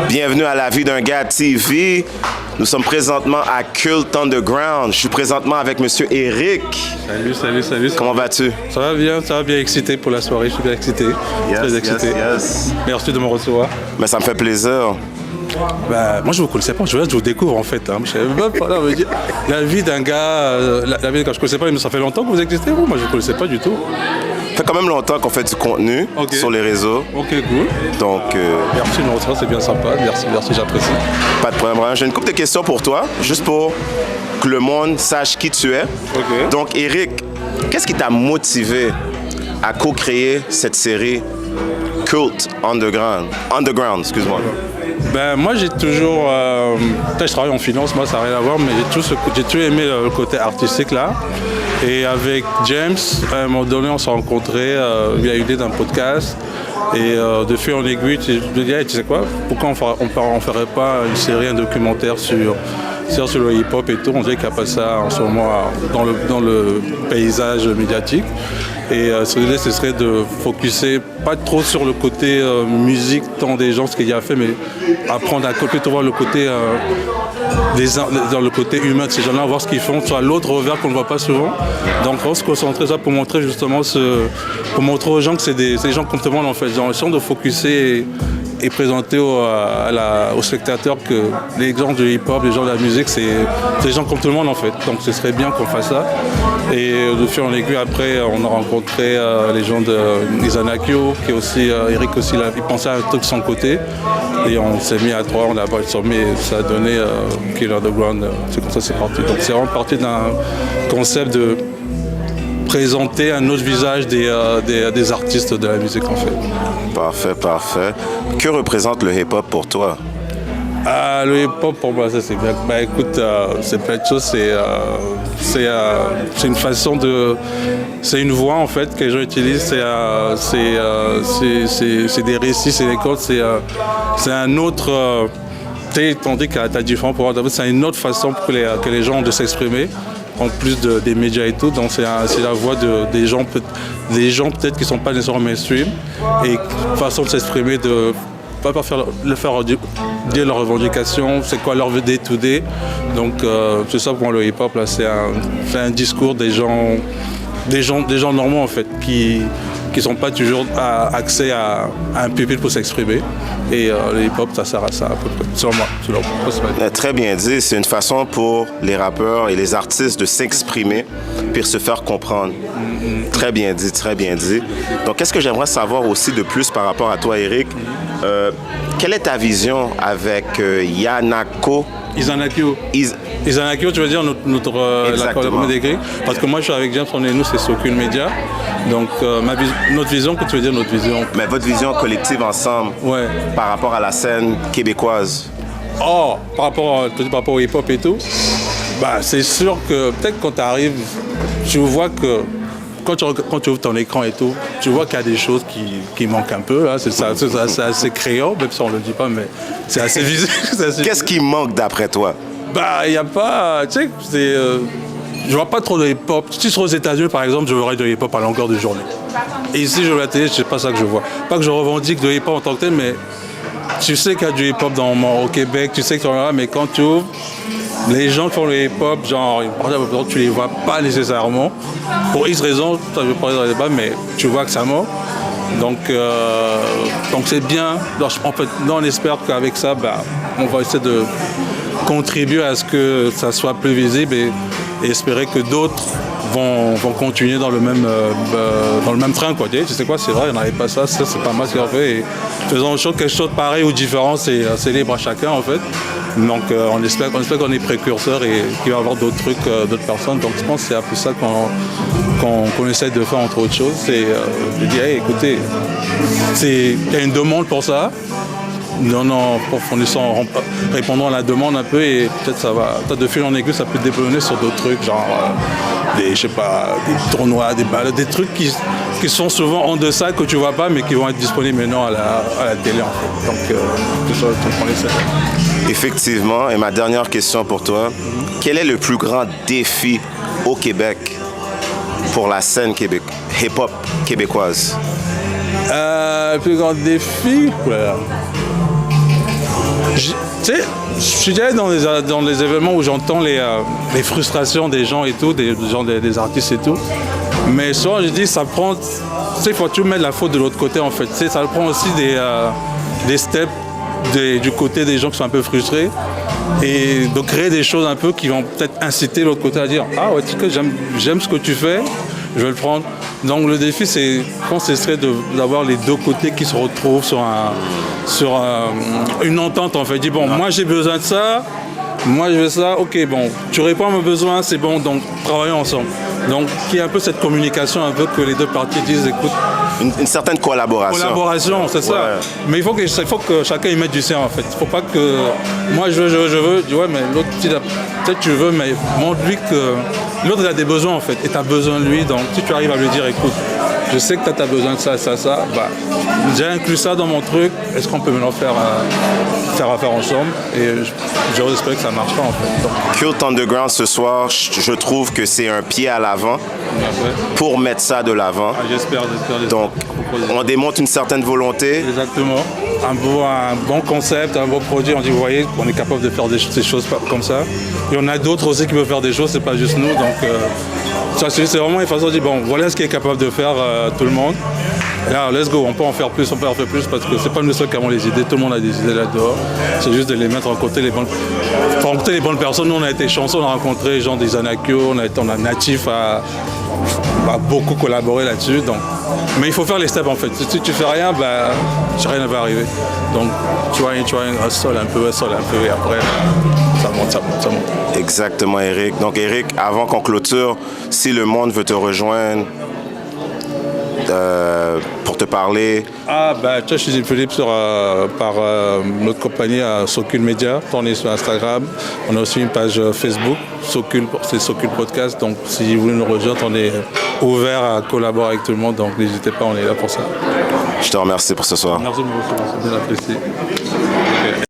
Bienvenue à La Vie d'un gars TV. Nous sommes présentement à Cult Underground. Je suis présentement avec Monsieur Eric. Salut. Comment vas-tu? Ça va bien excité pour la soirée. Je suis bien excité. Très excité. Yes. Merci de me recevoir. Mais ça me fait plaisir. Moi, je ne vous connaissais pas. Je vous découvre en fait. Hein. Je savais même pas. Là, dire, la vie d'un gars, la vie d'un gars, je ne connaissais pas, mais ça fait longtemps que vous existez, vous? Moi, je ne connaissais pas du tout. Ça fait quand même longtemps qu'on fait du contenu sur les réseaux. Ok, cool. Donc, merci de me recevoir, c'est bien sympa. Merci, j'apprécie. Pas de problème. J'ai une couple de questions pour toi, juste pour que le monde sache qui tu es. Ok. Donc, Eric, qu'est-ce qui t'a motivé à co-créer cette série Cult Underground? Excuse-moi. Moi, j'ai toujours... je travaille en finance, moi, ça n'a rien à voir, mais j'ai toujours aimé le côté artistique, là. Et avec James, à un moment donné, on s'est rencontrés via l'idée d'un podcast. Et de fil en aiguille, je me dis, hey, tu sais quoi, pourquoi on ne ferait pas une série, un documentaire sur le hip-hop et tout. On dirait qu'il n'y a pas ça en ce moment dans le paysage médiatique. Et l'idée, ce serait de focuser pas trop sur le côté musique tant des gens, ce qu'il y a fait, mais apprendre à plutôt voir le côté dans le côté humain de ces gens-là, voir ce qu'ils font, soit l'autre revers qu'on ne voit pas souvent. Donc on se concentrer ça pour montrer justement pour montrer aux gens que c'est des gens comme tout le monde en fait. Genre, essayant de focuser et présenter aux spectateurs que les gens du hip-hop, les gens de la musique, c'est des gens comme tout le monde en fait. Donc ce serait bien qu'on fasse ça. Et de fil en aiguille, après, on a rencontré les gens d'Izanakio, qui est aussi, Eric aussi, il pensait à un truc de son côté. Et on s'est mis à trois, on a brainstormé et ça a donné Cult Underground. C'est comme ça c'est parti. Donc c'est vraiment parti d'un concept de présenter un autre visage des artistes de la musique en fait. Parfait. Que représente le hip-hop pour toi? Le hip-hop pour moi, ça c'est bien. Écoute, c'est plein de choses. C'est une façon de. C'est une voix en fait que les gens utilisent. C'est des récits, c'est des codes. C'est un autre. On dit qu'il y a différents pouvoirs. C'est une autre façon pour que les gens ont de s'exprimer. En plus des médias et tout, donc c'est la voix des gens peut-être qui ne sont pas nécessairement mainstream et une façon de s'exprimer, de pas faire dire leurs revendications, c'est quoi leur day-to-day. Donc c'est ça pour moi le hip-hop, là, c'est un discours des gens normaux en fait, qui ne sont pas toujours accès à un pupitre pour s'exprimer. Et le hip-hop, ça sert à ça à peu près, selon moi. Très bien dit, c'est une façon pour les rappeurs et les artistes de s'exprimer puis se faire comprendre. Très bien dit. Donc, qu'est-ce que j'aimerais savoir aussi de plus par rapport à toi, Eric? Quelle est ta vision avec Yanako? Izanakio, tu veux dire la collaboration d'écrit? Parce que moi, je suis avec James, nous, c'est Socul Media. Donc, notre vision, que tu veux dire notre vision? Mais votre vision collective ensemble, ouais. Par rapport à la scène québécoise. Par rapport au hip-hop et tout, c'est sûr que peut-être quand tu arrives, tu vois que quand tu ouvres ton écran et tout, tu vois qu'il y a des choses qui manquent un peu. Là. C'est assez créant, même si on ne le dit pas, mais c'est assez visible. Qu'est-ce qui manque d'après toi? Il n'y a pas... Tu sais, je vois pas trop de hip-hop. Si tu serais aux États-Unis, par exemple, je verrais de hip-hop à longueur de journée. Et ici, je vois la télé, c'est pas ça que je vois. Pas que je revendique de hip-hop en tant que tel, mais tu sais qu'il y a du hip-hop au Québec, tu sais qu'il y en a, mais quand tu ouvres, les gens qui font le hip-hop, genre, tu les vois pas nécessairement. Pour X raisons, je vais parler dans le débat, mais tu vois que ça mord. Donc c'est bien. En fait, on espère qu'avec ça, on va essayer de contribuer à ce que ça soit plus visible et espérer que d'autres vont continuer dans le même train. Quoi. Tu sais quoi, c'est vrai, il n'y en avait pas ça, c'est pas mal ce qu'on fait. Et faisons quelque chose de pareil ou différent, c'est libre à chacun en fait. Donc on espère qu'on est précurseurs et qu'il va y avoir d'autres trucs, d'autres personnes. Donc je pense que c'est un peu ça qu'on essaie de faire entre autres choses. C'est de dire, hey, écoutez, il y a une demande pour ça. En répondant à la demande un peu et peut-être ça va, de fil en aiguille, ça peut développer sur d'autres trucs, genre des tournois, des balles, des trucs qui sont souvent en deçà que tu vois pas mais qui vont être disponibles maintenant à la télé en fait. Donc c'est ça le truc qu'on essaie. Effectivement, et ma dernière question pour toi, quel est le plus grand défi au Québec pour la scène hip-hop québécoise? Le plus grand défi, Tu sais, je suis déjà dans les événements où j'entends les frustrations des gens et tout, des artistes et tout. Mais souvent, je dis, ça prend. Tu sais, il faut toujours mettre la faute de l'autre côté, en fait. Tu sais, ça prend aussi des steps du côté des gens qui sont un peu frustrés. Et de créer des choses un peu qui vont peut-être inciter l'autre côté à dire ah ouais, tu sais, j'aime ce que tu fais, je vais le prendre. Donc le défi, c'est, je pense, ce serait d'avoir les deux côtés qui se retrouvent sur une entente, en fait. Dis bon, moi j'ai besoin de ça, moi je veux ça, ok, bon, tu réponds à mes besoins, c'est bon, donc travaillons ensemble. Donc il y a un peu cette communication, un peu que les deux parties disent écoute. Une certaine collaboration. Collaboration, c'est ça. Ouais. Mais il faut que chacun y mette du sien, en fait. Il ne faut pas que moi je veux, dis ouais, mais l'autre, peut-être tu veux, mais montre-lui que l'autre a des besoins, en fait, et tu as besoin de lui. Donc si tu arrives à lui dire écoute, je sais que tu as besoin de ça, bah, j'ai inclus ça dans mon truc, est-ce qu'on peut maintenant faire affaire ensemble? Et j'ose espérer que ça marchera, en fait. Donc, Cult Underground ce soir, je trouve que c'est un pied à l'avant pour mettre ça de l'avant. Ah, j'espère. Donc, on démontre une certaine volonté. Exactement. Un bon concept, un bon produit. On dit, vous voyez, on est capable de faire ces choses comme ça. Et on a d'autres aussi qui peuvent faire des choses, c'est pas juste nous. Donc, ça, c'est vraiment une façon de dire, bon, voilà ce qui est capable de faire tout le monde. Et là, let's go, on peut en faire plus parce que c'est pas nous seuls qui avons les idées, tout le monde a des idées là-dehors. C'est juste de les mettre en côté rencontrer les bonnes personnes. Nous, on a été chanceux, on a rencontré les gens des Anakyo, on a Natif à beaucoup collaboré là-dessus. Donc. Mais il faut faire les steps, en fait. Si tu fais rien, bah, rien ne va arriver. Donc, tu vois, un sol un peu, et après, ça monte. Exactement, Eric. Donc, Eric, avant qu'on clôture, si le monde veut te rejoindre, pour te parler. Ah, bah, je suis disponible par notre compagnie à Socul Media. On est sur Instagram. On a aussi une page Facebook, c'est Socul Podcast. Donc, si vous voulez nous rejoindre, on est ouvert à collaborer avec tout le monde. Donc, n'hésitez pas, on est là pour ça. Je te remercie pour ce soir. Merci beaucoup, c'est bien apprécié. Okay.